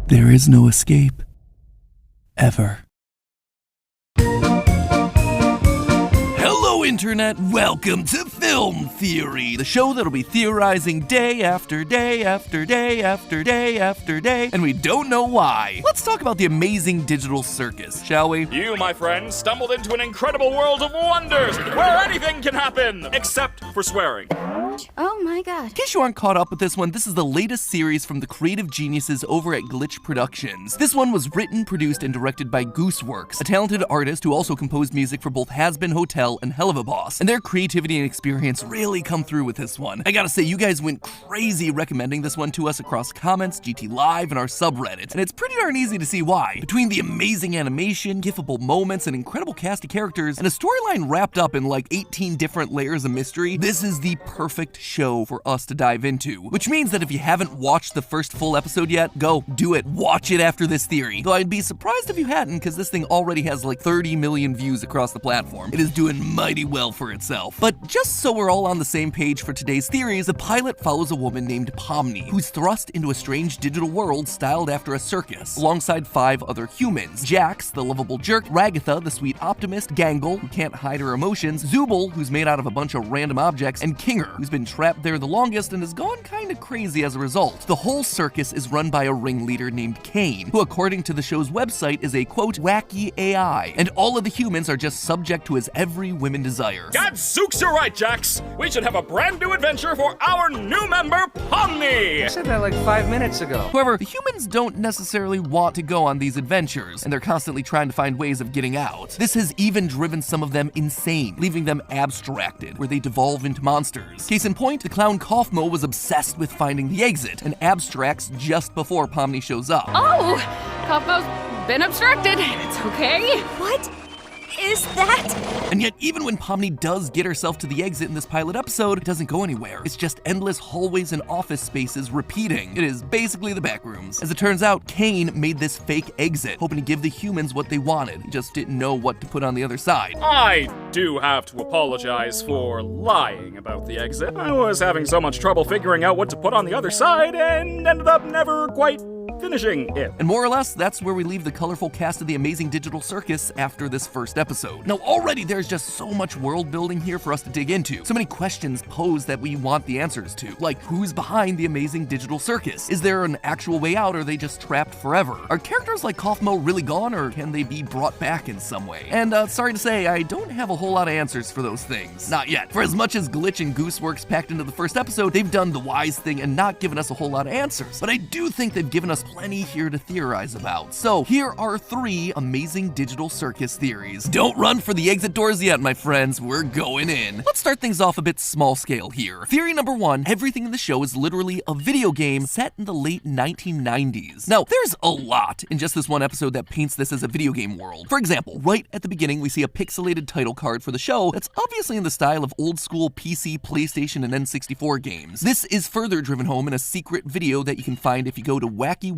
There is no escape. Ever. Hello, Internet! Welcome to Film Theory, the show that'll be theorizing day after day after day after day after day, and we don't know why. Let's talk about the amazing digital circus, shall we? You, my friend, stumbled into an incredible world of wonders where anything can happen, except for swearing. Oh my god. In case you aren't caught up with this one, this is the latest series from the creative geniuses over at Glitch Productions. This one was written, produced, and directed by Gooseworks, a talented artist who also composed music for both Has-Been Hotel and Hell of a Boss, and their creativity and experience really come through with this one. I gotta say, you guys went crazy recommending this one to us across comments, GT Live, and our subreddit, and it's pretty darn easy to see why. Between the amazing animation, gifable moments, and incredible cast of characters, and a storyline wrapped up in like 18 different layers of mystery, this is the perfect show for us to dive into. Which means that if you haven't watched the first full episode yet, go do it. Watch it after this theory. Though I'd be surprised if you hadn't, because this thing already has like 30 million views across the platform. It is doing mighty well for itself. But just so we're all on the same page for today's theories, the pilot follows a woman named Pomni, who's thrust into a strange digital world styled after a circus, alongside 5 other humans. Jax, the lovable jerk, Ragatha, the sweet optimist, Gangle, who can't hide her emotions, Zooble, who's made out of a bunch of random objects, and Kinger, who's been trapped there the longest and has gone kinda crazy as a result. The whole circus is run by a ringleader named Kane, who according to the show's website is a quote, wacky AI, and all of the humans are just subject to his every whim and desire. Gadzooks, you're right, Jax! We should have a brand new adventure for our new member, Pomni! I said that like 5 minutes ago. However, the humans don't necessarily want to go on these adventures, and they're constantly trying to find ways of getting out. This has even driven some of them insane, leaving them abstracted, where they devolve into monsters. Case in point, the clown Kaufmo was obsessed with finding the exit, and abstracts just before Pomni shows up. Oh! Kaufmo's been obstructed. It's okay. What is that? And yet, even when Pomni does get herself to the exit in this pilot episode, it doesn't go anywhere. It's just endless hallways and office spaces repeating. It is basically the back rooms. As it turns out, Kane made this fake exit, hoping to give the humans what they wanted. He just didn't know what to put on the other side. I do have to apologize for lying about the exit. I was having so much trouble figuring out what to put on the other side and ended up never quite finishing it. And more or less, that's where we leave the colorful cast of the amazing digital circus after this first episode. Now, already there's just so much world building here for us to dig into. So many questions posed that we want the answers to. Like, who's behind the amazing digital circus? Is there an actual way out, or are they just trapped forever? Are characters like Kaufmo really gone, or can they be brought back in some way? And sorry to say, I don't have a whole lot of answers for those things. Not yet. For as much as Glitch and Gooseworks packed into the first episode, they've done the wise thing and not given us a whole lot of answers. But I do think they've given us plenty here to theorize about. So here are 3 amazing digital circus theories. Don't run for the exit doors yet, my friends. We're going in. Let's start things off a bit small scale here. Theory number 1, everything in the show is literally a video game set in the late 1990s. Now, there's a lot in just this one episode that paints this as a video game world. For example, right at the beginning, we see a pixelated title card for the show that's obviously in the style of old school PC, PlayStation, and N64 games. This is further driven home in a secret video that you can find if you go to wackywatch.com,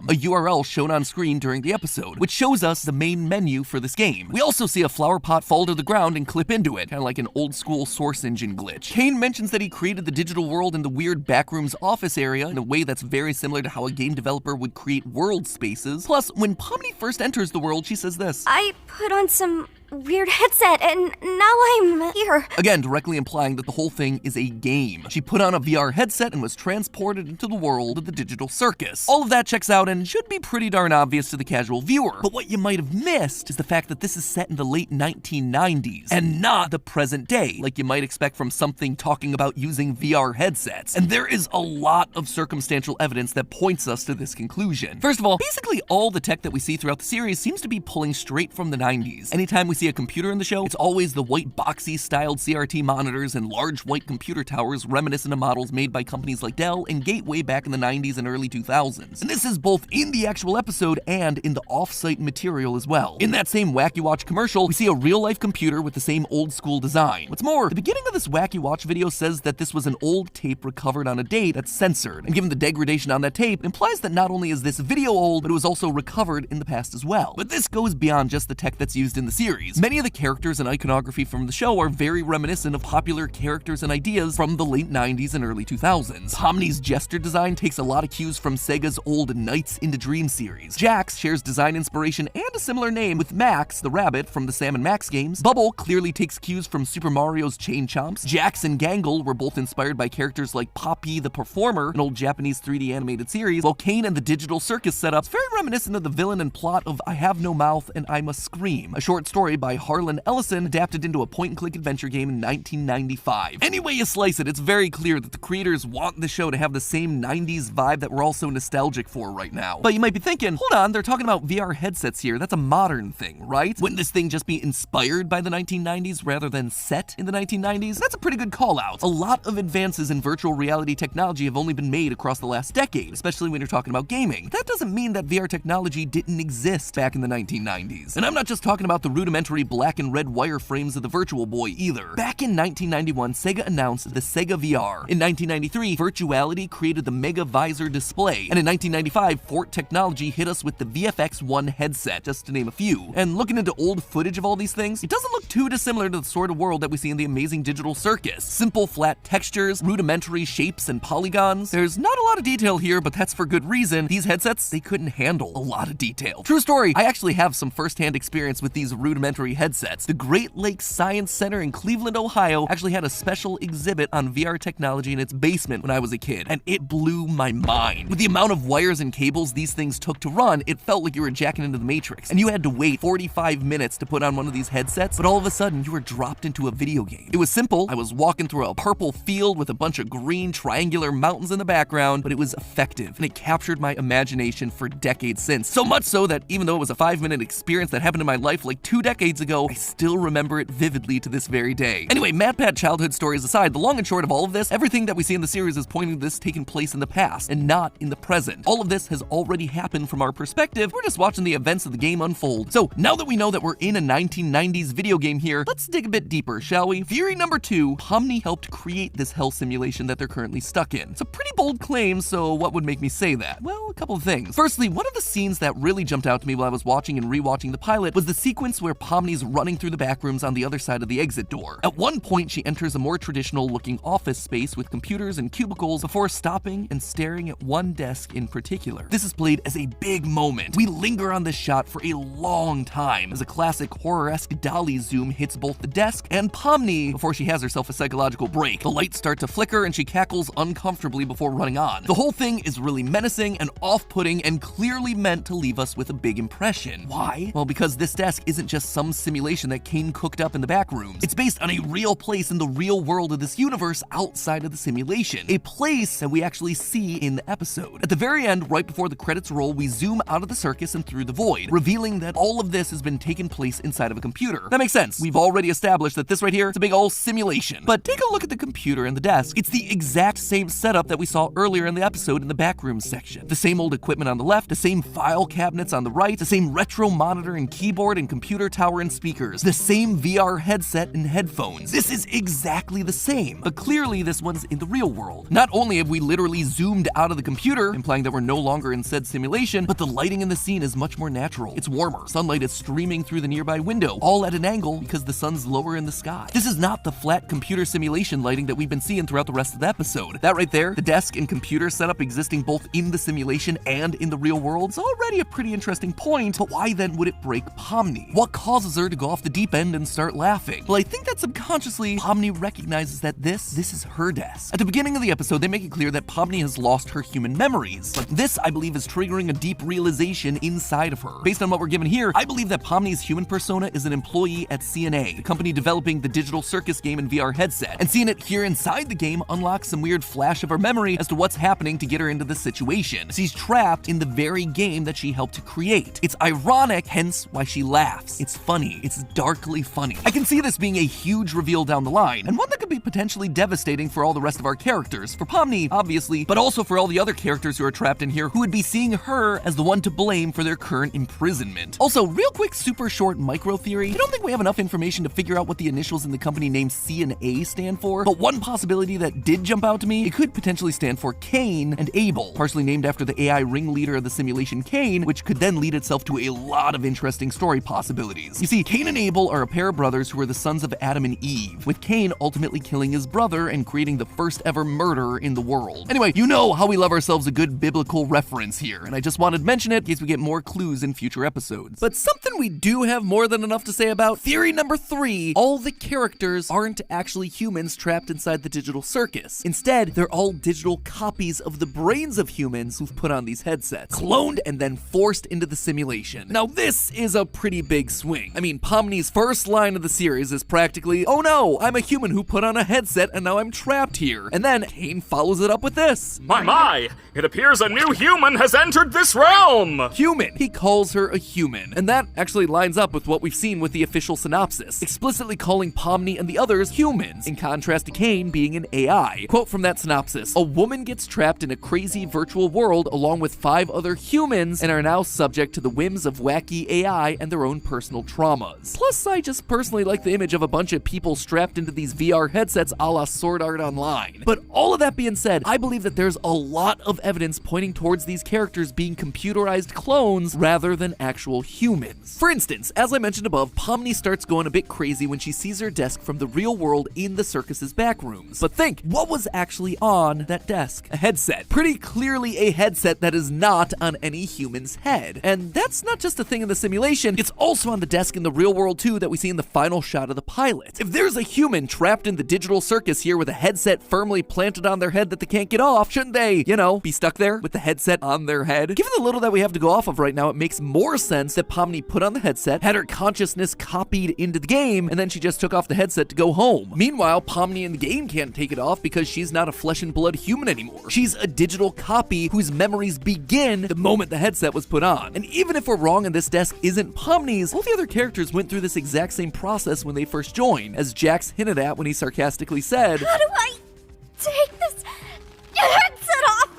a URL shown on screen during the episode, which shows us the main menu for this game. We also see a flower pot fall to the ground and clip into it, kind of like an old school source engine glitch. Kane mentions that he created the digital world in the weird backrooms office area in a way that's very similar to how a game developer would create world spaces. Plus, when Pomni first enters the world, she says this: I put on some weird headset and now I'm here. Again, directly implying that the whole thing is a game. She put on a VR headset and was transported into the world of the digital circus. All of that checks out and should be pretty darn obvious to the casual viewer. But what you might have missed is the fact that this is set in the late 1990s and not the present day, like you might expect from something talking about using VR headsets. And there is a lot of circumstantial evidence that points us to this conclusion. First of all, basically all the tech that we see throughout the series seems to be pulling straight from the 90s. Anytime we see a computer in the show, it's always the white boxy styled CRT monitors and large white computer towers reminiscent of models made by companies like Dell and Gateway back in the 90s and early 2000s. And this is both in the actual episode and in the off-site material as well. In that same Wacky Watch commercial, we see a real-life computer with the same old school design. What's more, the beginning of this Wacky Watch video says that this was an old tape recovered on a date that's censored, and given the degradation on that tape, it implies that not only is this video old, but it was also recovered in the past as well. But this goes beyond just the tech that's used in the series. series. Many of the characters and iconography from the show are very reminiscent of popular characters and ideas from the late 90s and early 2000s. Pomni's gesture design takes a lot of cues from Sega's old Nights into Dream series. Jax shares design inspiration and a similar name with Max, the rabbit, from the Sam & Max games. Bubble clearly takes cues from Super Mario's Chain Chomps. Jax and Gangle were both inspired by characters like Poppy the Performer, an old Japanese 3D animated series, while Kane and the Digital Circus setup's very reminiscent of the villain and plot of I Have No Mouth and I Must Scream, a short story by Harlan Ellison adapted into a point-and-click adventure game in 1995. Any way you slice it, it's very clear that the creators want the show to have the same 90s vibe that we're all so nostalgic for right now. But you might be thinking, hold on, they're talking about VR headsets here. That's a modern thing, right? Wouldn't this thing just be inspired by the 1990s rather than set in the 1990s? That's a pretty good call out. A lot of advances in virtual reality technology have only been made across the last decade, especially when you're talking about gaming. That doesn't mean that VR technology didn't exist back in the 1990s. And I'm not just talking about the rudimentary black and red wireframes of the Virtual Boy either. Back in 1991, Sega announced the Sega VR. In 1993, Virtuality created the Mega Visor display. And in 1995, Fort Technology hit us with the VFX-1 headset, just to name a few. And looking into old footage of all these things, it doesn't look too dissimilar to the sort of world that we see in the Amazing Digital Circus. Simple flat textures, rudimentary shapes and polygons. There's not a lot of detail here, but that's for good reason. These headsets, they couldn't handle a lot of detail. True story, I actually have some first-hand experience with these rudimentary headsets. The Great Lakes Science Center in Cleveland, Ohio actually had a special exhibit on VR technology in its basement when I was a kid, and it blew my mind. With the amount of wires and cables these things took to run, it felt like you were jacking into the Matrix, and you had to wait 45 minutes to put on one of these headsets, but all of a sudden you were dropped into a video game. It was simple. I was walking through a purple field with a bunch of green triangular mountains in the background, but it was effective, and it captured my imagination for decades since. So much so that even though it was a 5-minute experience that happened in my life like 2 decades ago, I still remember it vividly to this very day. Anyway, MatPat childhood stories aside, the long and short of all of this, everything that we see in the series is pointing to this taking place in the past and not in the present. All of this has already happened from our perspective. We're just watching the events of the game unfold. So now that we know that we're in a 1990s video game here, let's dig a bit deeper, shall we? Theory number 2, Pomni helped create this hell simulation that they're currently stuck in. It's a pretty bold claim, so what would make me say that? Well, a couple of things. Firstly, one of the scenes that really jumped out to me while I was watching and rewatching the pilot was the sequence where Pomni's running through the back rooms on the other side of the exit door. At one point, she enters a more traditional looking office space with computers and cubicles before stopping and staring at one desk in particular. This is played as a big moment. We linger on this shot for a long time as a classic horror-esque dolly zoom hits both the desk and Pomni before she has herself a psychological break. The lights start to flicker and she cackles uncomfortably before running on. The whole thing is really menacing and off-putting and clearly meant to leave us with a big impression. Why? Well, because this desk isn't just some simulation that Kane cooked up in the back rooms. It's based on a real place in the real world of this universe outside of the simulation. A place that we actually see in the episode. At the very end, right before the credits roll, we zoom out of the circus and through the void, revealing that all of this has been taking place inside of a computer. That makes sense. We've already established that this right here is a big old simulation. But take a look at the computer and the desk. It's the exact same setup that we saw earlier in the episode in the backroom section. The same old equipment on the left, the same file cabinets on the right, the same retro monitor and keyboard and computer tower and speakers, the same VR headset and headphones. This is exactly the same, but clearly this one's in the real world. Not only have we literally zoomed out of the computer, implying that we're no longer in said simulation, but the lighting in the scene is much more natural. It's warmer. Sunlight is streaming through the nearby window, all at an angle because the sun's lower in the sky. This is not the flat computer simulation lighting that we've been seeing throughout the rest of the episode. That right there, the desk and computer setup existing both in the simulation and in the real world, is already a pretty interesting point, but why then would it break Pomni? What causes her to go off the deep end and start laughing? Well, I think that subconsciously, Pomni recognizes that this is her desk. At the beginning of the episode, they make it clear that Pomni has lost her human memories, but this, I believe, is triggering a deep realization inside of her. Based on what we're given here, I believe that Pomni's human persona is an employee at CNA, the company developing the Digital Circus game and VR headset, and seeing it here inside the game unlocks some weird flash of her memory as to what's happening to get her into this situation. She's trapped in the very game that she helped to create. It's ironic, hence why she laughs. It's funny. It's darkly funny. I can see this being a huge reveal down the line, and one that could be potentially devastating for all the rest of our characters. For Pomni, obviously, but also for all the other characters who are trapped in here who would be seeing her as the one to blame for their current imprisonment. Also, real quick, super short micro theory. I don't think we have enough information to figure out what the initials in the company name C and A stand for, but one possibility that did jump out to me, it could potentially stand for Cain and Abel, partially named after the AI ringleader of the simulation Cain, which could then lead itself to a lot of interesting story possibilities. You see, Cain and Abel are a pair of brothers who are the sons of Adam and Eve, with Cain ultimately killing his brother and creating the first ever murder in the world. Anyway, you know how we love ourselves a good biblical reference here, and I just wanted to mention it in case we get more clues in future episodes. But something we do have more than enough to say about, theory number 3, all the characters aren't actually humans trapped inside the digital circus. Instead, they're all digital copies of the brains of humans who've put on these headsets, cloned and then forced into the simulation. Now this is a pretty big swing. I mean, Pomni's first line of the series is practically, "Oh no, I'm a human who put on a headset and now I'm trapped here." And then Cain follows it up with this. My, it appears a new human has entered this realm! Human. He calls her a human. And that actually lines up with what we've seen with the official synopsis, explicitly calling Pomni and the others humans, in contrast to Cain being an AI. Quote from that synopsis: "A woman gets trapped in a crazy virtual world along with 5 other humans and are now subject to the whims of wacky AI and their own personal traumas." Plus, I just personally like the image of a bunch of people strapped into these VR headsets a la Sword Art Online. But all of that being said, I believe that there's a lot of evidence pointing towards these characters being computerized clones rather than actual humans. For instance, as I mentioned above, Pomni starts going a bit crazy when she sees her desk from the real world in the circus's back rooms. But think, what was actually on that desk? A headset. Pretty clearly a headset that is not on any human's head. And that's not just a thing in the simulation, it's also on the desk in the real world too that we see in the final shot of the pilot. If there's a human trapped in the digital circus here with a headset firmly planted on their head that they can't get off, shouldn't they, be stuck there with the headset on their head? Given the little that we have to go off of right now, it makes more sense that Pomni put on the headset, had her consciousness copied into the game, and then she just took off the headset to go home. Meanwhile, Pomni in the game can't take it off because she's not a flesh and blood human anymore. She's a digital copy whose memories begin the moment the headset was put on. And even if we're wrong and this desk isn't Pomni's, all the other characters went through this exact same process when they first joined, as Jax hinted at when he sarcastically said, "How do I take this headset off?"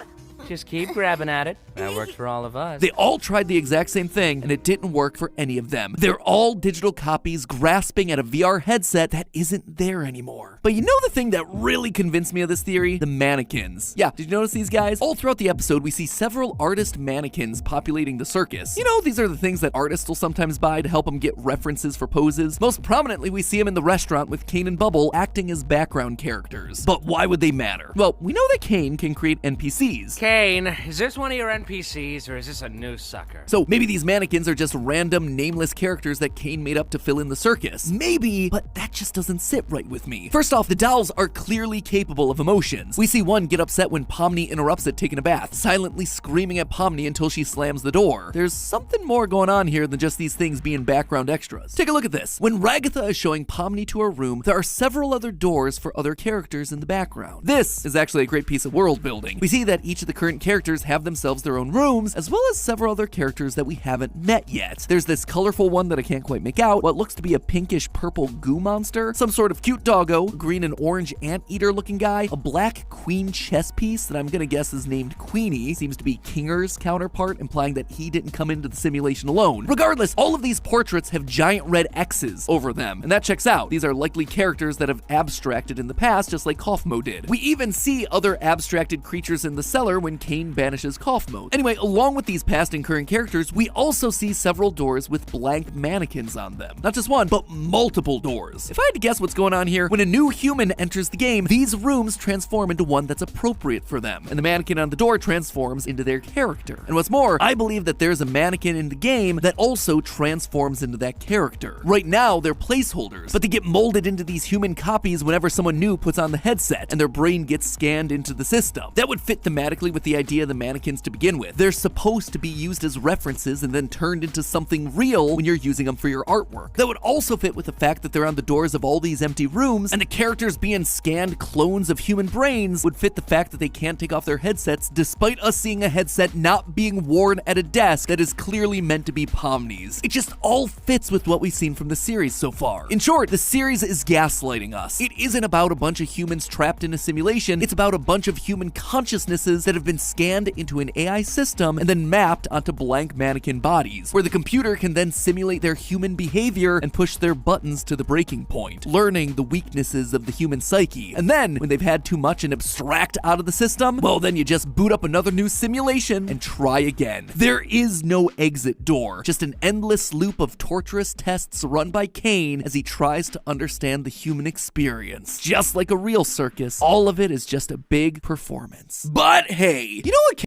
Just keep grabbing at it. That worked for all of us. They all tried the exact same thing, and it didn't work for any of them. They're all digital copies grasping at a VR headset that isn't there anymore. But you know the thing that really convinced me of this theory? The mannequins. Yeah, did you notice these guys? All throughout the episode, we see several artist mannequins populating the circus. These are the things that artists will sometimes buy to help them get references for poses. Most prominently, we see them in the restaurant with Cain and Bubble acting as background characters. But why would they matter? Well, we know that Cain can create NPCs. Cain, is this one of your NPCs or is this a new sucker? So maybe these mannequins are just random nameless characters that Cain made up to fill in the circus. Maybe, but that just doesn't sit right with me. First off, the dolls are clearly capable of emotions. We see one get upset when Pomni interrupts it taking a bath, silently screaming at Pomni until she slams the door. There's something more going on here than just these things being background extras. Take a look at this. When Ragatha is showing Pomni to her room, there are several other doors for other characters in the background. This is actually a great piece of world building. We see that each of the current characters have themselves their own rooms, as well as several other characters that we haven't met yet. There's this colorful one that I can't quite make out, what looks to be a pinkish purple goo monster, some sort of cute doggo, green and orange anteater looking guy, a black queen chess piece that I'm gonna guess is named Queenie, seems to be Kinger's counterpart, implying that he didn't come into the simulation alone. Regardless, all of these portraits have giant red X's over them, and that checks out. These are likely characters that have abstracted in the past, just like Kaufmo did. We even see other abstracted creatures in the cellar when Cain banishes Kaufmo. Anyway, along with these past and current characters, we also see several doors with blank mannequins on them. Not just one, but multiple doors. If I had to guess what's going on here, when a new human enters the game, these rooms transform into one that's appropriate for them, and the mannequin on the door transforms into their character. And what's more, I believe that there's a mannequin in the game that also transforms into that character. Right now, they're placeholders, but they get molded into these human copies whenever someone new puts on the headset, and their brain gets scanned into the system. That would fit thematically with the idea of the mannequins to begin with. They're supposed to be used as references and then turned into something real when you're using them for your artwork. That would also fit with the fact that they're on the doors of all these empty rooms, and the characters being scanned clones of human brains would fit the fact that they can't take off their headsets, despite us seeing a headset not being worn at a desk that is clearly meant to be Pomni's. It just all fits with what we've seen from the series so far. In short, the series is gaslighting us. It isn't about a bunch of humans trapped in a simulation, it's about a bunch of human consciousnesses that have been been scanned into an AI system and then mapped onto blank mannequin bodies, where the computer can then simulate their human behavior and push their buttons to the breaking point, learning the weaknesses of the human psyche. And then, when they've had too much and abstract out of the system, well, then you just boot up another new simulation and try again. There is no exit door, just an endless loop of torturous tests run by Kane as he tries to understand the human experience. Just like a real circus, all of it is just a big performance. But hey, you know what